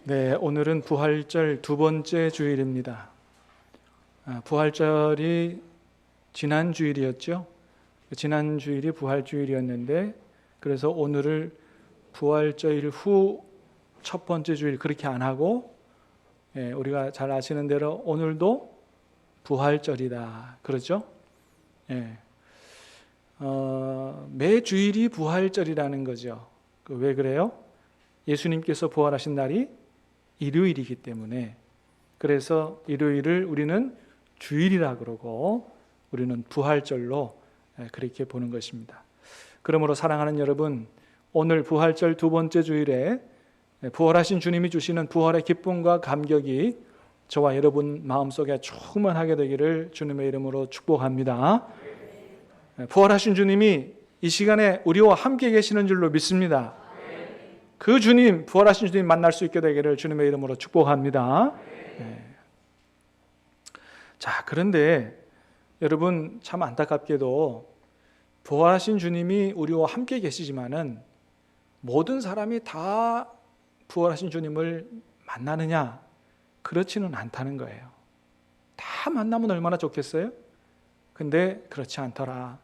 네, 오늘은 부활절 두 번째 주일입니다. 부활절이 지난 주일이었죠. 지난 주일이 부활주일이었는데, 그래서 오늘을 부활절 후 첫 번째 주일 그렇게 안 하고, 우리가 잘 아시는 대로 오늘도 부활절이다. 그렇죠? 매 주일이 부활절이라는 거죠. 왜 그래요? 예수님께서 부활하신 날이 일요일이기 때문에, 그래서 일요일을 우리는 주일이라 그러고 우리는 부활절로 그렇게 보는 것입니다. 그러므로 사랑하는 여러분, 오늘 부활절 두 번째 주일에 부활하신 주님이 주시는 부활의 기쁨과 감격이 저와 여러분 마음속에 충만하게 되기를 주님의 이름으로 축복합니다. 부활하신 주님이 이 시간에 우리와 함께 계시는 줄로 믿습니다. 그 주님, 부활하신 주님 만날 수 있게 되기를 주님의 이름으로 축복합니다. 자, 그런데 여러분 참 안타깝게도 부활하신 주님이 우리와 함께 계시지만은 모든 사람이 다 부활하신 주님을 만나느냐? 그렇지는 않다는 거예요. 다 만나면 얼마나 좋겠어요? 근데 그렇지 않더라.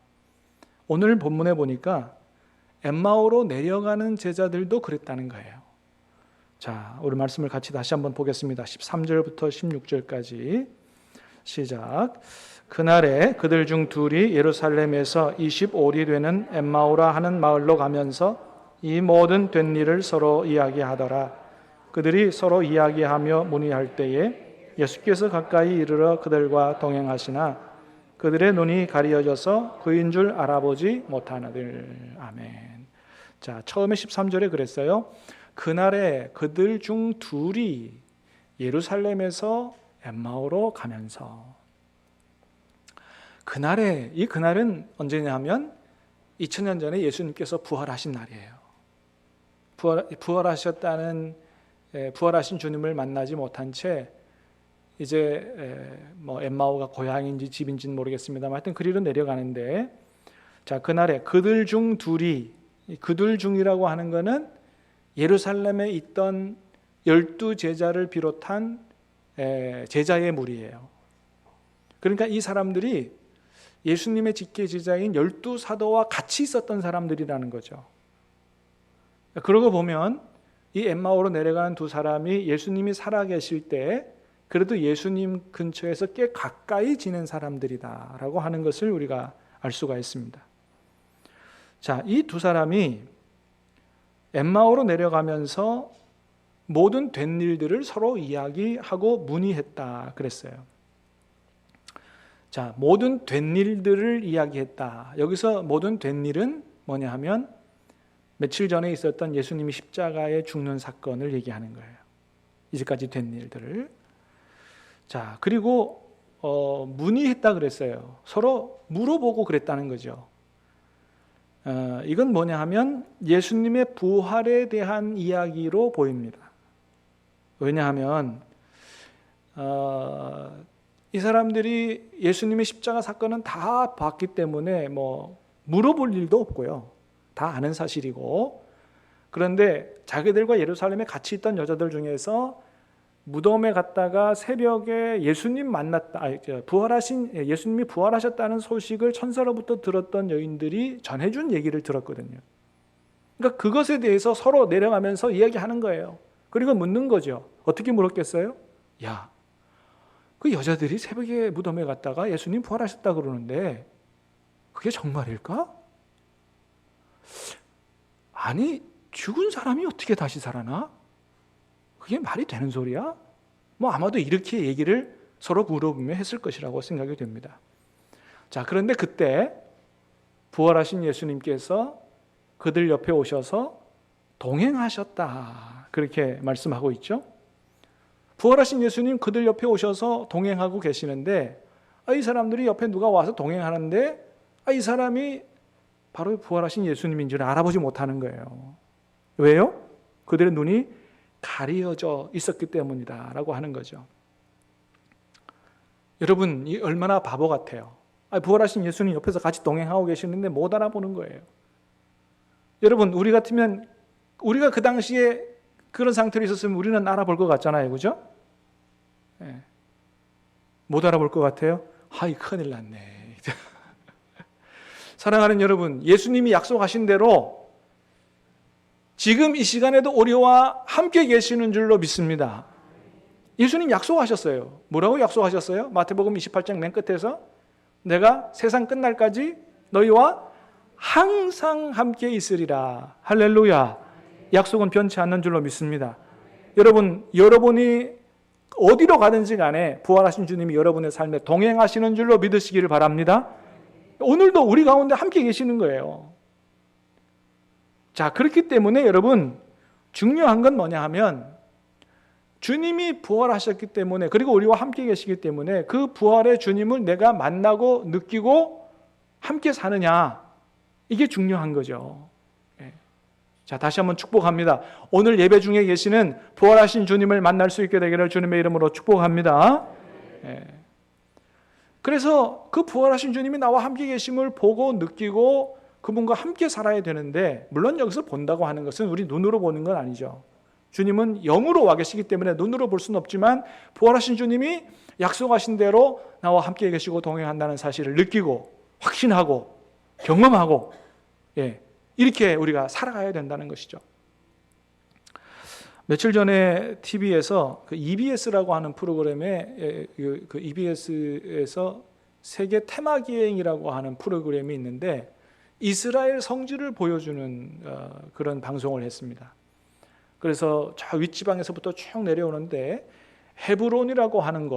오늘 본문에 보니까 엠마오로 내려가는 제자들도 그랬다는 거예요. 자, 우리 말씀을 같이 다시 한번 보겠습니다. 13절부터 16절까지 시작. 그날에 그들 중 둘이 예루살렘에서 25리 되는 엠마오라 하는 마을로 가면서 이 모든 된 일을 서로 이야기하더라. 그들이 서로 이야기하며 문의할 때에 예수께서 가까이 이르러 그들과 동행하시나 그들의 눈이 가리어져서 그인 줄 알아보지 못하느들. 아멘. 자, 처음에 13절에 그랬어요. 그날에 그들 중 둘이 예루살렘에서 엠마오로 가면서. 그날에, 이 그날은 언제냐 하면 2000년 전에 예수님께서 부활하신 날이에요. 부활하신 주님을 만나지 못한 채 이제 엠마오가 고향인지 집인지는 모르겠습니다만 하여튼 그리로 내려가는데, 자, 그날에 그들 중 둘이, 그들 중이라고 하는 것은 예루살렘에 있던 12제자를 비롯한 제자의 무리예요. 그러니까 이 사람들이 예수님의 직계 제자인 12사도와 같이 있었던 사람들이라는 거죠. 그러고 보면 이 엠마오로 내려가는 두 사람이 예수님이 살아계실 때 그래도 예수님 근처에서 꽤 가까이 지낸 사람들이다라고 하는 것을 우리가 알 수가 있습니다. 자, 이 두 사람이 엠마오로 내려가면서 모든 된 일들을 서로 이야기하고 문의했다 그랬어요. 자, 모든 된 일들을 이야기했다. 여기서 모든 된 일은 뭐냐 하면 며칠 전에 있었던 예수님이 십자가에 죽는 사건을 얘기하는 거예요. 이제까지 된 일들을. 자, 그리고 문의했다 그랬어요. 서로 물어보고 그랬다는 거죠. 이건 뭐냐 하면 예수님의 부활에 대한 이야기로 보입니다. 왜냐하면 이 사람들이 예수님의 십자가 사건은 다 봤기 때문에 물어볼 일도 없고요. 다 아는 사실이고, 그런데 자기들과 예루살렘에 같이 있던 여자들 중에서 무덤에 갔다가 새벽에 예수님 예수님이 부활하셨다는 소식을 천사로부터 들었던 여인들이 전해준 얘기를 들었거든요. 그러니까 그것에 대해서 서로 내려가면서 이야기하는 거예요. 그리고 묻는 거죠. 어떻게 물었겠어요? 야, 그 여자들이 새벽에 무덤에 갔다가 예수님 부활하셨다 그러는데 그게 정말일까? 아니, 죽은 사람이 어떻게 다시 살아나? 그게 말이 되는 소리야? 아마도 이렇게 얘기를 서로 물어보며 했을 것이라고 생각이 됩니다. 자, 그런데 그때 부활하신 예수님께서 그들 옆에 오셔서 동행하셨다. 그렇게 말씀하고 있죠. 부활하신 예수님 그들 옆에 오셔서 동행하고 계시는데, 이 사람들이 옆에 누가 와서 동행하는데 이 사람이 바로 부활하신 예수님인 줄 알아보지 못하는 거예요. 왜요? 그들의 눈이 가리어져 있었기 때문이다 라고 하는 거죠. 여러분, 이 얼마나 바보 같아요. 부활하신 예수님 옆에서 같이 동행하고 계시는데 못 알아보는 거예요. 여러분, 우리 같으면 우리가 그 당시에 그런 상태로 있었으면 우리는 알아볼 것 같잖아요. 그죠? 예. 못 알아볼 것 같아요? 아이, 큰일 났네. 사랑하는 여러분, 예수님이 약속하신 대로 지금 이 시간에도 우리와 함께 계시는 줄로 믿습니다. 예수님 약속하셨어요. 뭐라고 약속하셨어요? 마태복음 28장 맨 끝에서 내가 세상 끝날까지 너희와 항상 함께 있으리라. 할렐루야. 약속은 변치 않는 줄로 믿습니다. 여러분이 어디로 가든지 간에 부활하신 주님이 여러분의 삶에 동행하시는 줄로 믿으시기를 바랍니다. 오늘도 우리 가운데 함께 계시는 거예요. 자, 그렇기 때문에 여러분, 중요한 건 뭐냐 하면 주님이 부활하셨기 때문에, 그리고 우리와 함께 계시기 때문에 그 부활의 주님을 내가 만나고 느끼고 함께 사느냐, 이게 중요한 거죠. 자, 다시 한번 축복합니다. 오늘 예배 중에 계시는 부활하신 주님을 만날 수 있게 되기를 주님의 이름으로 축복합니다. 그래서 그 부활하신 주님이 나와 함께 계심을 보고 느끼고 그분과 함께 살아야 되는데, 물론 여기서 본다고 하는 것은 우리 눈으로 보는 건 아니죠. 주님은 영으로 와 계시기 때문에 눈으로 볼 수는 없지만 부활하신 주님이 약속하신 대로 나와 함께 계시고 동행한다는 사실을 느끼고 확신하고 경험하고, 이렇게 우리가 살아가야 된다는 것이죠. 며칠 전에 TV에서 그 EBS라고 하는 프로그램에, 그 EBS에서 세계 테마기행이라고 하는 프로그램이 있는데 이스라엘 성지를 보여주는 그런 방송을 했습니다. 그래서 저 윗지방에서부터 쭉 내려오는데 헤브론이라고 하는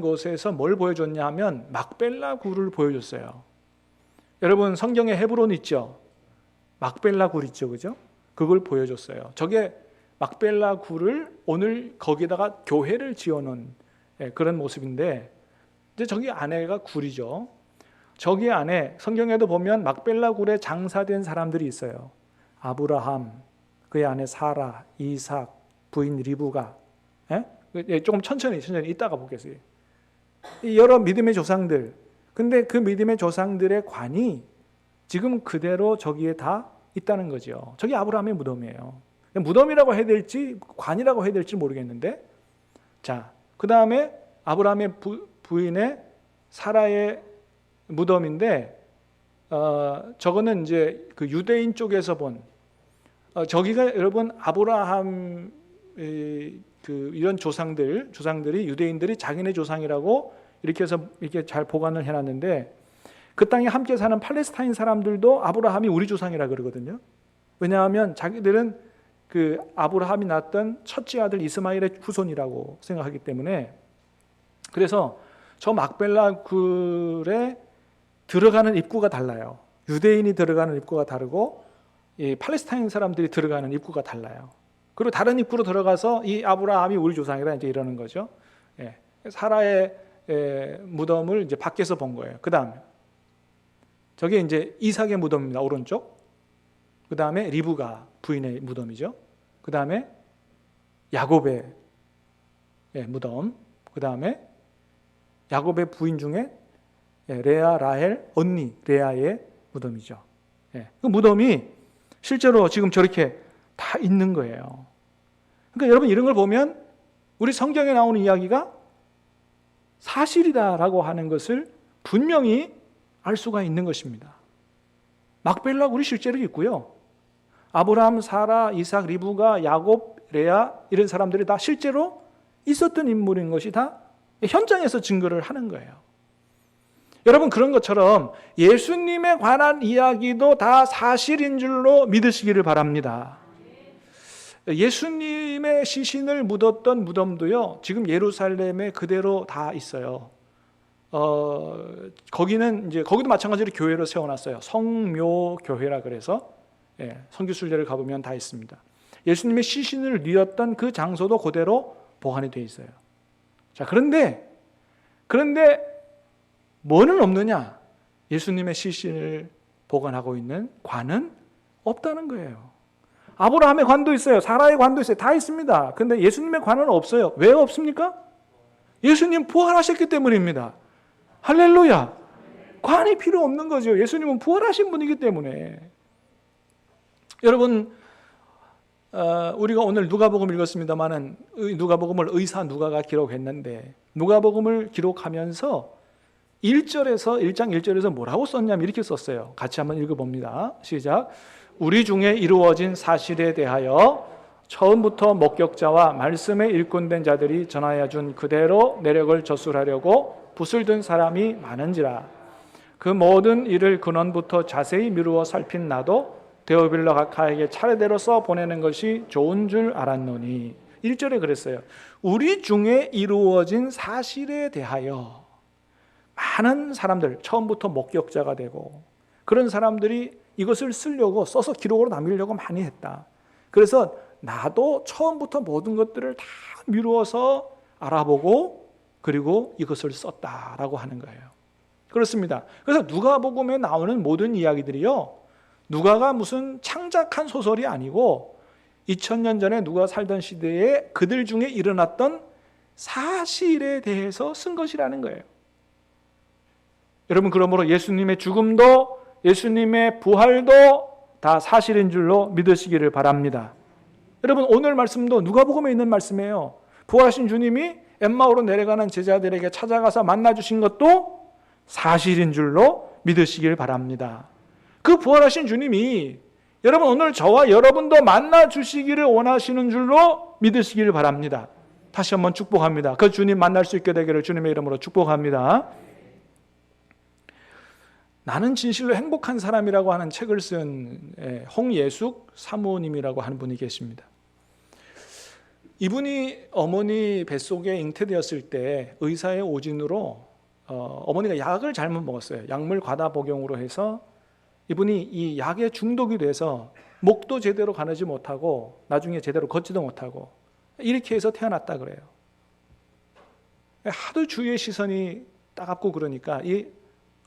곳에서 뭘 보여줬냐 하면 막벨라 굴을 보여줬어요. 여러분, 성경에 헤브론 있죠? 막벨라 굴 있죠, 그죠? 그걸 보여줬어요. 저게 막벨라 굴을 오늘 거기다가 교회를 지어놓은 그런 모습인데, 이제 저기 안에가 굴이죠. 저기 안에 성경에도 보면 막벨라 굴에 장사된 사람들이 있어요. 아브라함, 그의 아내 사라, 이삭, 부인 리브가. 조금 천천히 이따가 보겠어요. 여러 믿음의 조상들. 근데 그 믿음의 조상들의 관이 지금 그대로 저기에 다 있다는 거죠. 저기 아브라함의 무덤이에요. 무덤이라고 해야 될지 관이라고 해야 될지 모르겠는데, 자, 그 다음에 아브라함의 부인의 사라의 무덤인데, 저거는 이제 그 유대인 쪽에서 본, 저기가 여러분 아브라함 이런 조상들이 유대인들이 자기네 조상이라고 이렇게 해서 이렇게 잘 보관을 해놨는데, 그 땅에 함께 사는 팔레스타인 사람들도 아브라함이 우리 조상이라 그러거든요. 왜냐하면 자기들은 그 아브라함이 낳았던 첫째 아들 이스마엘의 후손이라고 생각하기 때문에. 그래서 저 막벨라 굴에 들어가는 입구가 달라요. 유대인이 들어가는 입구가 다르고 이 팔레스타인 사람들이 들어가는 입구가 달라요. 그리고 다른 입구로 들어가서 이 아브라함이 우리 조상이라 이제 이러는 거죠. 사라의 무덤을 이제 밖에서 본 거예요. 그 다음에 저게 이제 이삭의 무덤입니다. 오른쪽. 그 다음에 리브가 부인의 무덤이죠. 그 다음에 야곱의 무덤. 그 다음에 야곱의 부인 중에 레아, 라헬, 언니 레아의 무덤이죠. 그 무덤이 실제로 지금 저렇게 다 있는 거예요. 그러니까 여러분, 이런 걸 보면 우리 성경에 나오는 이야기가 사실이다라고 하는 것을 분명히 알 수가 있는 것입니다. 막벨라 굴이 실제로 있고요. 아브라함, 사라, 이삭, 리브가, 야곱, 레아 이런 사람들이 다 실제로 있었던 인물인 것이 다 현장에서 증거를 하는 거예요. 여러분, 그런 것처럼 예수님에 관한 이야기도 다 사실인 줄로 믿으시기를 바랍니다. 예수님의 시신을 묻었던 무덤도요, 지금 예루살렘에 그대로 다 있어요. 거기는 이제 거기도 마찬가지로 교회로 세워놨어요. 성묘교회라 그래서 성교순례를 가보면 다 있습니다. 예수님의 시신을 뉘었던 그 장소도 그대로 보관이 되어 있어요. 자, 그런데 뭐는 없느냐? 예수님의 시신을 보관하고 있는 관은 없다는 거예요. 아브라함의 관도 있어요. 사라의 관도 있어요. 다 있습니다. 그런데 예수님의 관은 없어요. 왜 없습니까? 예수님 부활하셨기 때문입니다. 할렐루야. 관이 필요 없는 거죠. 예수님은 부활하신 분이기 때문에. 여러분, 우리가 오늘 누가복음 읽었습니다마는 누가복음을 의사 누가가 기록했는데 누가복음을 기록하면서 1장 1절에서 뭐라고 썼냐면 이렇게 썼어요. 같이 한번 읽어봅니다. 시작. 우리 중에 이루어진 사실에 대하여 처음부터 목격자와 말씀에 일꾼된 자들이 전하여 준 그대로 내력을 저술하려고 붓을 든 사람이 많은지라. 그 모든 일을 근원부터 자세히 미루어 살핀 나도 데오빌러 각하에게 차례대로 써 보내는 것이 좋은 줄 알았노니. 1절에 그랬어요. 우리 중에 이루어진 사실에 대하여 많은 사람들, 처음부터 목격자가 되고 그런 사람들이 이것을 쓰려고 써서 기록으로 남기려고 많이 했다. 그래서 나도 처음부터 모든 것들을 다 미루어서 알아보고 그리고 이것을 썼다라고 하는 거예요. 그렇습니다. 그래서 누가복음에 나오는 모든 이야기들이요, 누가가 무슨 창작한 소설이 아니고 2000년 전에 누가 살던 시대에 그들 중에 일어났던 사실에 대해서 쓴 것이라는 거예요. 여러분, 그러므로 예수님의 죽음도 예수님의 부활도 다 사실인 줄로 믿으시기를 바랍니다. 여러분, 오늘 말씀도 누가복음에 있는 말씀이에요. 부활하신 주님이 엠마오로 내려가는 제자들에게 찾아가서 만나주신 것도 사실인 줄로 믿으시길 바랍니다. 그 부활하신 주님이 여러분 오늘 저와 여러분도 만나주시기를 원하시는 줄로 믿으시길 바랍니다. 다시 한번 축복합니다. 그 주님 만날 수 있게 되기를 주님의 이름으로 축복합니다. 나는 진실로 행복한 사람이라고 하는 책을 쓴 홍예숙 사모님이라고 하는 분이 계십니다. 이분이 어머니 뱃속에 잉태되었을 때 의사의 오진으로 어머니가 약을 잘못 먹었어요. 약물 과다 복용으로 해서 이분이 이 약에 중독이 돼서 목도 제대로 가누지 못하고 나중에 제대로 걷지도 못하고 이렇게 해서 태어났다 그래요. 하도 주위의 시선이 따갑고 그러니까 이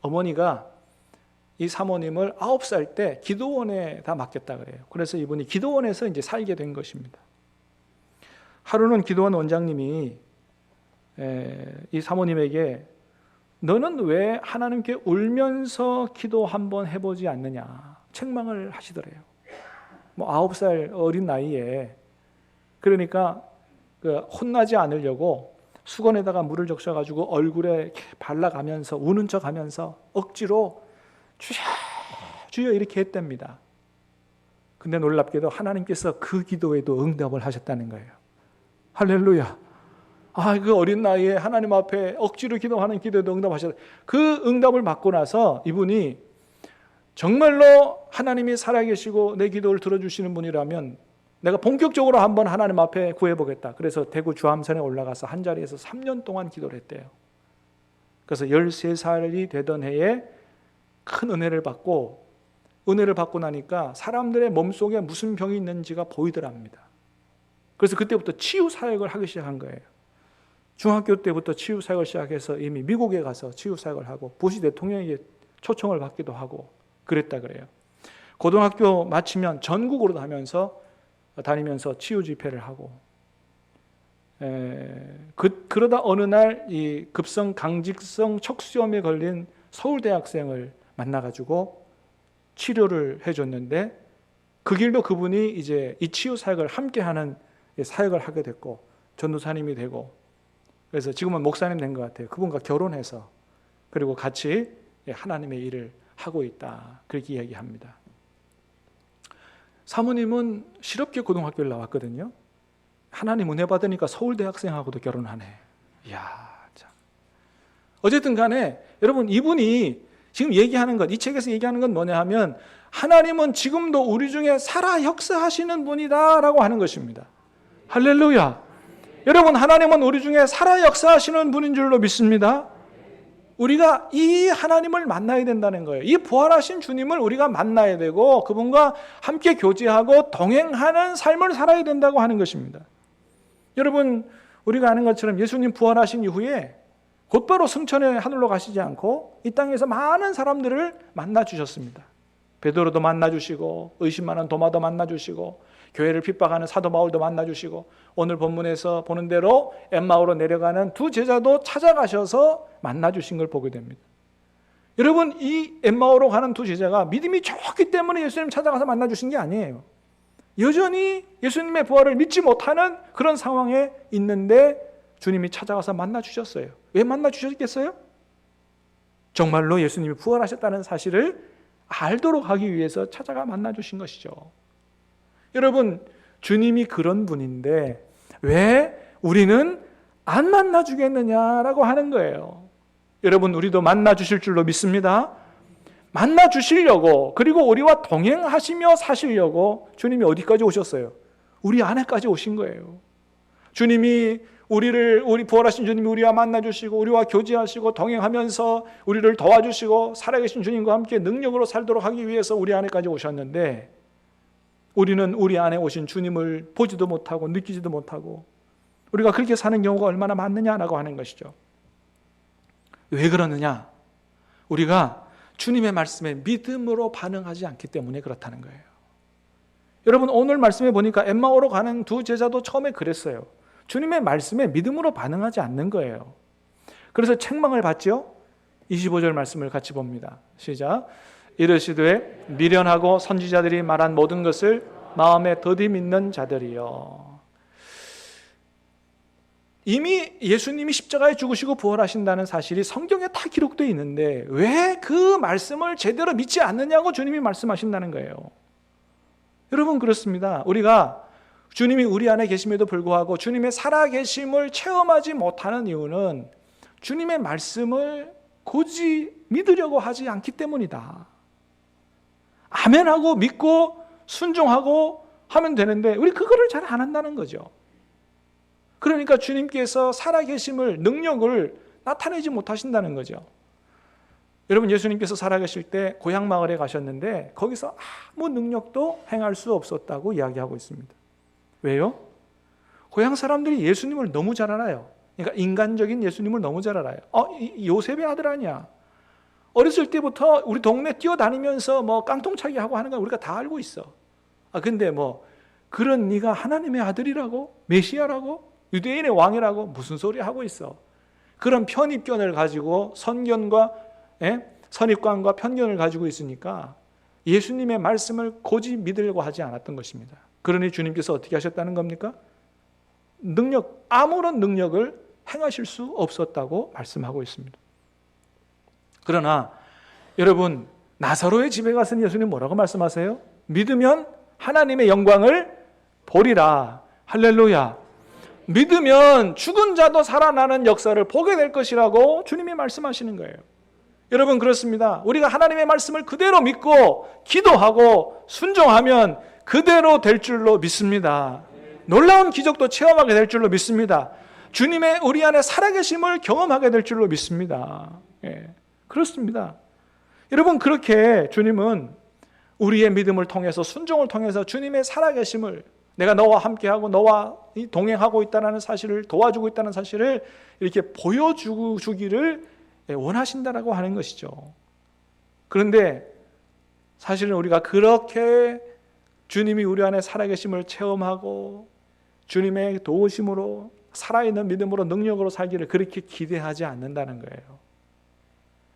어머니가 이 사모님을 9살 때 기도원에 다 맡겼다 그래요. 그래서 이분이 기도원에서 이제 살게 된 것입니다. 하루는 기도원 원장님이 이 사모님에게 너는 왜 하나님께 울면서 기도 한번 해보지 않느냐 책망을 하시더래요. 9살 어린 나이에. 그러니까 혼나지 않으려고 수건에다가 물을 적셔가지고 얼굴에 이렇게 발라가면서 우는 척하면서 억지로 주여 주여 이렇게 했답니다. 근데 놀랍게도 하나님께서 그 기도에도 응답을 하셨다는 거예요. 할렐루야. 그 어린 나이에 하나님 앞에 억지로 기도하는 기도에도 응답하셨다. 그 응답을 받고 나서 이분이 정말로 하나님이 살아계시고 내 기도를 들어주시는 분이라면 내가 본격적으로 한번 하나님 앞에 구해보겠다. 그래서 대구 주암산에 올라가서 한 자리에서 3년 동안 기도를 했대요. 그래서 13살이 되던 해에 큰 은혜를 받고 나니까 사람들의 몸속에 무슨 병이 있는지가 보이더랍니다. 그래서 그때부터 치유 사역을 하기 시작한 거예요. 중학교 때부터 치유 사역을 시작해서 이미 미국에 가서 치유 사역을 하고 부시 대통령에게 초청을 받기도 하고 그랬다 그래요. 고등학교 마치면 전국으로 다니면서 치유 집회를 하고 그러다 어느 날 이 급성 강직성 척수염에 걸린 서울대학생을 만나가지고 치료를 해줬는데 그 길로 그분이 이제 이 치유 사역을 함께하는 사역을 하게 됐고 전도사님이 되고 그래서 지금은 목사님 된 것 같아요. 그분과 결혼해서 그리고 같이 하나님의 일을 하고 있다. 그렇게 이야기합니다. 사모님은 실업계 고등학교를 나왔거든요. 하나님 은혜 받으니까 서울대 학생하고도 결혼하네. 이야, 참. 어쨌든 간에 여러분 이분이 지금 얘기하는 것, 이 책에서 얘기하는 건 뭐냐 하면 하나님은 지금도 우리 중에 살아 역사하시는 분이다라고 하는 것입니다. 할렐루야. 여러분 하나님은 우리 중에 살아 역사하시는 분인 줄로 믿습니다. 우리가 이 하나님을 만나야 된다는 거예요. 이 부활하신 주님을 우리가 만나야 되고 그분과 함께 교제하고 동행하는 삶을 살아야 된다고 하는 것입니다. 여러분 우리가 아는 것처럼 예수님 부활하신 이후에 곧바로 승천의 하늘로 가시지 않고 이 땅에서 많은 사람들을 만나 주셨습니다. 베드로도 만나 주시고 의심 많은 도마도 만나 주시고 교회를 핍박하는 사도 바울도 만나 주시고 오늘 본문에서 보는 대로 엠마오로 내려가는 두 제자도 찾아가셔서 만나 주신 걸 보게 됩니다. 여러분 이 엠마오로 가는 두 제자가 믿음이 좋기 때문에 예수님 찾아가서 만나 주신 게 아니에요. 여전히 예수님의 부활을 믿지 못하는 그런 상황에 있는데 주님이 찾아가서 만나 주셨어요. 왜 만나 주셨겠어요? 정말로 예수님이 부활하셨다는 사실을 알도록 하기 위해서 찾아가 만나 주신 것이죠. 여러분, 주님이 그런 분인데 왜 우리는 안 만나 주겠느냐라고 하는 거예요. 여러분, 우리도 만나 주실 줄로 믿습니다. 만나 주시려고, 그리고 우리와 동행하시며 사시려고 주님이 어디까지 오셨어요? 우리 안에까지 오신 거예요. 주님이 우리 부활하신 주님이 우리와 만나 주시고 우리와 교제하시고 동행하면서 우리를 도와주시고 살아계신 주님과 함께 능력으로 살도록 하기 위해서 우리 안에까지 오셨는데, 우리는 우리 안에 오신 주님을 보지도 못하고 느끼지도 못하고 우리가 그렇게 사는 경우가 얼마나 많느냐라고 하는 것이죠. 왜 그러느냐? 우리가 주님의 말씀에 믿음으로 반응하지 않기 때문에 그렇다는 거예요. 여러분, 오늘 말씀에 보니까 엠마오로 가는 두 제자도 처음에 그랬어요. 주님의 말씀에 믿음으로 반응하지 않는 거예요. 그래서 책망을 받죠. 25절 말씀을 같이 봅니다. 시작. 이르시되 미련하고 선지자들이 말한 모든 것을 마음에 더디 믿는 자들이여. 이미 예수님이 십자가에 죽으시고 부활하신다는 사실이 성경에 다 기록되어 있는데 왜 그 말씀을 제대로 믿지 않느냐고 주님이 말씀하신다는 거예요. 여러분, 그렇습니다. 우리가 주님이 우리 안에 계심에도 불구하고 주님의 살아계심을 체험하지 못하는 이유는 주님의 말씀을 굳이 믿으려고 하지 않기 때문이다. 아멘하고 믿고 순종하고 하면 되는데 우리 그거를 잘 안 한다는 거죠. 그러니까 주님께서 살아계심을, 능력을 나타내지 못하신다는 거죠. 여러분, 예수님께서 살아계실 때 고향 마을에 가셨는데 거기서 아무 능력도 행할 수 없었다고 이야기하고 있습니다. 왜요? 고향 사람들이 예수님을 너무 잘 알아요. 그러니까 인간적인 예수님을 너무 잘 알아요. 요셉의 아들 아니야. 어렸을 때부터 우리 동네 뛰어다니면서 뭐 깡통차기 하고 하는 건 우리가 다 알고 있어. 근데 뭐 그런 네가 하나님의 아들이라고? 메시아라고? 유대인의 왕이라고? 무슨 소리 하고 있어? 그런 편입견을 가지고 선입관과 편견을 가지고 있으니까 예수님의 말씀을 고지 믿으려고 하지 않았던 것입니다. 그러니 주님께서 어떻게 하셨다는 겁니까? 아무런 능력을 행하실 수 없었다고 말씀하고 있습니다. 그러나 여러분, 나사로의 집에 가서 예수님 뭐라고 말씀하세요? 믿으면 하나님의 영광을 보리라. 할렐루야. 믿으면 죽은 자도 살아나는 역사를 보게 될 것이라고 주님이 말씀하시는 거예요. 여러분, 그렇습니다. 우리가 하나님의 말씀을 그대로 믿고 기도하고 순종하면 그대로 될 줄로 믿습니다. 놀라운 기적도 체험하게 될 줄로 믿습니다. 주님의 우리 안에 살아계심을 경험하게 될 줄로 믿습니다. 그렇습니다. 여러분, 그렇게 주님은 우리의 믿음을 통해서, 순종을 통해서 주님의 살아계심을, 내가 너와 함께하고 너와 동행하고 있다는 사실을, 도와주고 있다는 사실을 이렇게 보여주기를 원하신다라고 하는 것이죠. 그런데 사실은 우리가 그렇게 주님이 우리 안에 살아계심을 체험하고 주님의 도우심으로 살아있는 믿음으로 능력으로 살기를 그렇게 기대하지 않는다는 거예요.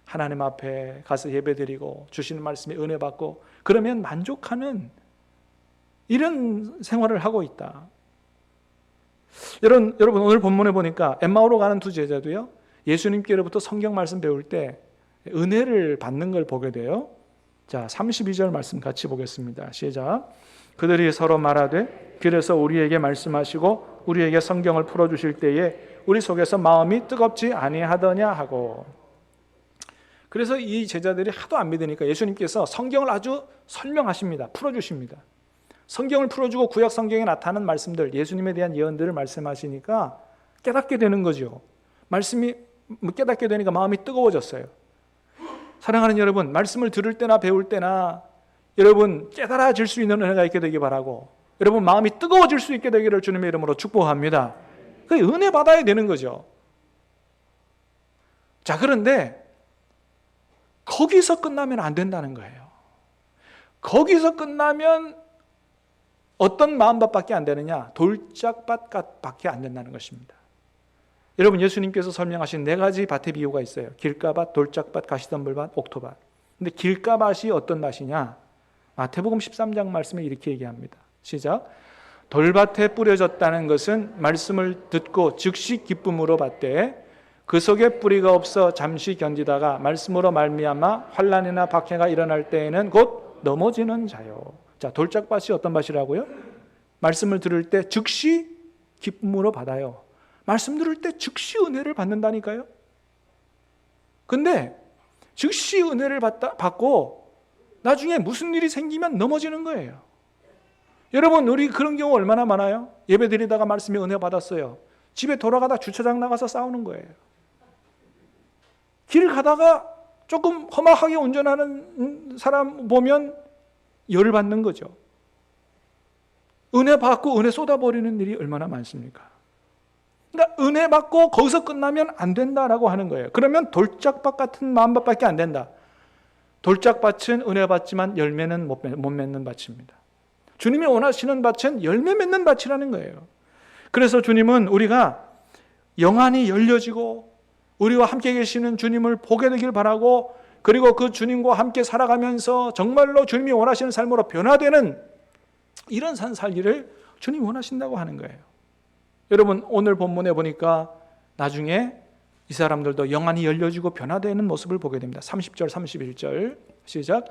하나님 앞에 가서 예배드리고 주시는 말씀에 은혜 받고 그러면 만족하는 이런 생활을 하고 있다. 여러분, 오늘 본문에 보니까 엠마오로 가는 두 제자도요, 예수님께로부터 성경 말씀 배울 때 은혜를 받는 걸 보게 돼요. 자, 32절 말씀 같이 보겠습니다. 시작. 그들이 서로 말하되 그래서 우리에게 말씀하시고 우리에게 성경을 풀어주실 때에 우리 속에서 마음이 뜨겁지 아니하더냐 하고. 그래서 이 제자들이 하도 안 믿으니까 예수님께서 성경을 아주 설명하십니다. 풀어주십니다. 성경을 풀어주고 구약 성경에 나타나는 말씀들, 예수님에 대한 예언들을 말씀하시니까 깨닫게 되는 거죠. 말씀이 깨닫게 되니까 마음이 뜨거워졌어요. 사랑하는 여러분, 말씀을 들을 때나 배울 때나 여러분 깨달아질 수 있는 은혜가 있게 되기 바라고, 여러분 마음이 뜨거워질 수 있게 되기를 주님의 이름으로 축복합니다. 그 은혜 받아야 되는 거죠. 자, 그런데 거기서 끝나면 안 된다는 거예요. 거기서 끝나면 어떤 마음밭밖에 안 되느냐? 돌짝밭밖에 안 된다는 것입니다. 여러분, 예수님께서 설명하신 네 가지 밭의 비유가 있어요. 길가밭, 돌짝밭, 가시덤불밭, 옥토밭. 근데 길가밭이 어떤 밭이냐? 마태복음 13장 말씀에 이렇게 얘기합니다. 시작. 돌밭에 뿌려졌다는 것은 말씀을 듣고 즉시 기쁨으로 받되 그 속에 뿌리가 없어 잠시 견디다가 말씀으로 말미암아 환난이나 박해가 일어날 때에는 곧 넘어지는 자요. 자, 돌짝밭이 어떤 밭이라고요? 말씀을 들을 때 즉시 기쁨으로 받아요. 말씀 들을 때 즉시 은혜를 받는다니까요. 근데 즉시 은혜를 받고 나중에 무슨 일이 생기면 넘어지는 거예요. 여러분, 우리 그런 경우 얼마나 많아요? 예배 드리다가 말씀에 은혜 받았어요. 집에 돌아가다 주차장 나가서 싸우는 거예요. 길 가다가 조금 험악하게 운전하는 사람 보면 열을 받는 거죠. 은혜 받고 은혜 쏟아버리는 일이 얼마나 많습니까? 그러니까 은혜 받고 거기서 끝나면 안 된다라고 하는 거예요. 그러면 돌짝밭 같은 마음밭밖에 안 된다. 돌짝밭은 은혜 받지만 열매는 못 맺는 밭입니다. 주님이 원하시는 밭은 열매 맺는 밭이라는 거예요. 그래서 주님은 우리가 영안이 열려지고 우리와 함께 계시는 주님을 보게 되길 바라고, 그리고 그 주님과 함께 살아가면서 정말로 주님이 원하시는 삶으로 변화되는 이런 삶 살기를 주님이 원하신다고 하는 거예요. 여러분, 오늘 본문에 보니까 나중에 이 사람들도 영안이 열려지고 변화되는 모습을 보게 됩니다. 30절 31절 시작.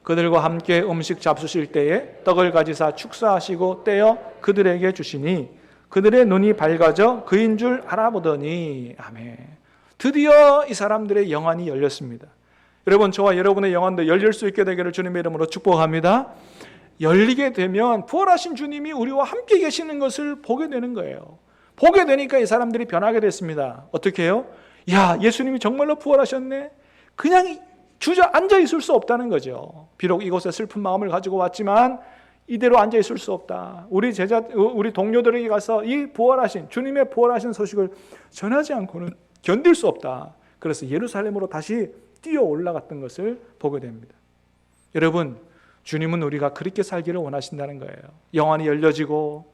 그들과 함께 음식 잡수실 때에 떡을 가지사 축사하시고 떼어 그들에게 주시니 그들의 눈이 밝아져 그인 줄 알아보더니. 아멘. 드디어 이 사람들의 영안이 열렸습니다. 여러분, 저와 여러분의 영안도 열릴 수 있게 되기를 주님의 이름으로 축복합니다. 열리게 되면 부활하신 주님이 우리와 함께 계시는 것을 보게 되는 거예요. 보게 되니까 이 사람들이 변하게 됐습니다. 어떻게 해요? 야, 예수님이 정말로 부활하셨네. 그냥 앉아 있을 수 없다는 거죠. 비록 이곳에 슬픈 마음을 가지고 왔지만 이대로 앉아 있을 수 없다. 우리 동료들에게 가서 이 부활하신 주님의 부활하신 소식을 전하지 않고는 견딜 수 없다. 그래서 예루살렘으로 다시 뛰어 올라갔던 것을 보게 됩니다. 여러분, 주님은 우리가 그렇게 살기를 원하신다는 거예요. 영안이 열려지고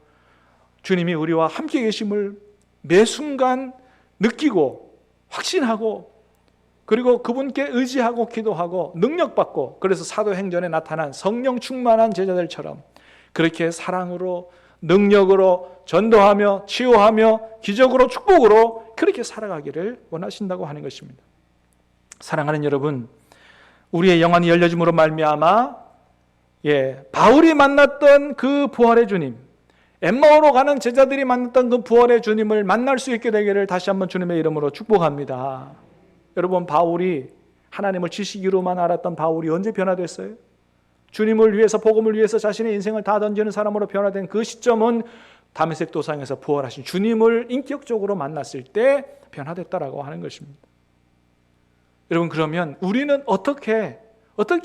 주님이 우리와 함께 계심을 매 순간 느끼고 확신하고, 그리고 그분께 의지하고 기도하고 능력받고, 그래서 사도행전에 나타난 성령 충만한 제자들처럼 그렇게 사랑으로 능력으로 전도하며 치유하며 기적으로 축복으로 그렇게 살아가기를 원하신다고 하는 것입니다. 사랑하는 여러분, 우리의 영안이 열려짐으로 말미암아 바울이 만났던 그 부활의 주님, 엠마오로 가는 제자들이 만났던 그 부활의 주님을 만날 수 있게 되기를 다시 한번 주님의 이름으로 축복합니다. 여러분, 바울이 하나님을 지식으로만 알았던 바울이 언제 변화됐어요? 주님을 위해서, 복음을 위해서 자신의 인생을 다 던지는 사람으로 변화된 그 시점은 다메섹 도상에서 부활하신 주님을 인격적으로 만났을 때 변화됐다라고 하는 것입니다. 여러분, 그러면 우리는 어떻게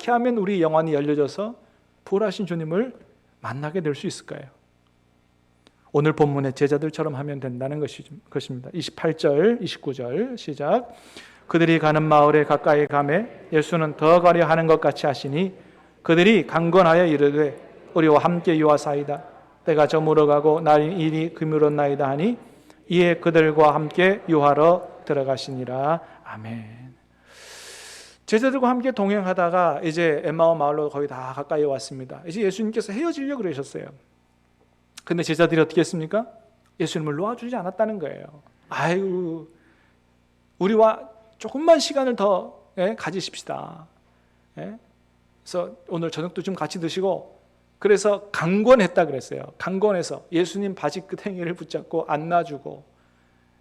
하면 우리 영안이 열려져서 부활하신 주님을 만나게 될 수 있을까요? 오늘 본문의 제자들처럼 하면 된다는 것입니다. 28절, 29절 시작. 그들이 가는 마을에 가까이 가매 예수는 더 가려 하는 것 같이 하시니 그들이 강건하여 이르되 우리와 함께 유하사이다. 때가 저물어가고 날이 이리 그물었나이다 하니 이에 그들과 함께 유하러 들어가시니라. 아멘. 제자들과 함께 동행하다가 이제 엠마오 마을로 거의 다 가까이 왔습니다. 이제 예수님께서 헤어지려고 그러셨어요. 근데 제자들이 어떻게 했습니까? 예수님을 놓아주지 않았다는 거예요. 아이고, 우리와 조금만 시간을 더 가지십시다. 그래서 오늘 저녁도 좀 같이 드시고, 그래서 강권했다 그랬어요. 강권해서 예수님 바지끝행이를 붙잡고 안아주고,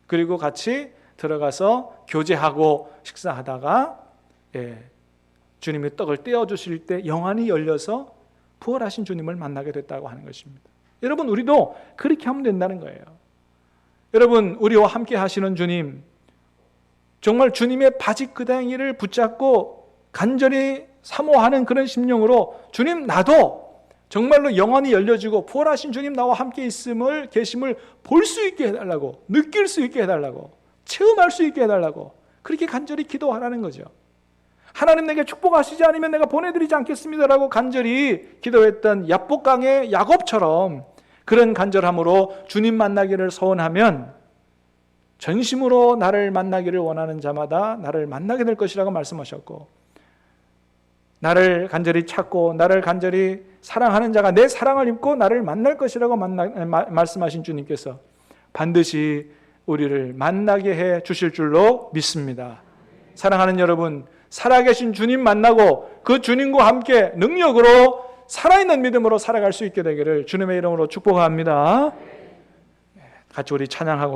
그리고 같이 들어가서 교제하고 식사하다가 주님이 떡을 떼어주실 때 영안이 열려서 부활하신 주님을 만나게 됐다고 하는 것입니다. 여러분, 우리도 그렇게 하면 된다는 거예요. 여러분, 우리와 함께 하시는 주님, 정말 주님의 바지끄댕이를 붙잡고 간절히 사모하는 그런 심령으로 주님, 나도 정말로 영안이 열려지고 부활하신 주님 나와 함께 계심을 볼 수 있게 해달라고, 느낄 수 있게 해달라고, 체험할 수 있게 해달라고 그렇게 간절히 기도하라는 거죠. 하나님, 내게 축복하시지 않으면 내가 보내드리지 않겠습니다라고 간절히 기도했던 야복강의 야곱처럼 그런 간절함으로 주님 만나기를 소원하면 전심으로 나를 만나기를 원하는 자마다 나를 만나게 될 것이라고 말씀하셨고, 나를 간절히 찾고 나를 간절히 사랑하는 자가 내 사랑을 입고 나를 만날 것이라고 말씀하신 주님께서 반드시 우리를 만나게 해 주실 줄로 믿습니다. 사랑하는 여러분, 살아계신 주님 만나고 그 주님과 함께 능력으로 살아있는 믿음으로 살아갈 수 있게 되기를 주님의 이름으로 축복합니다. 같이 우리 찬양하고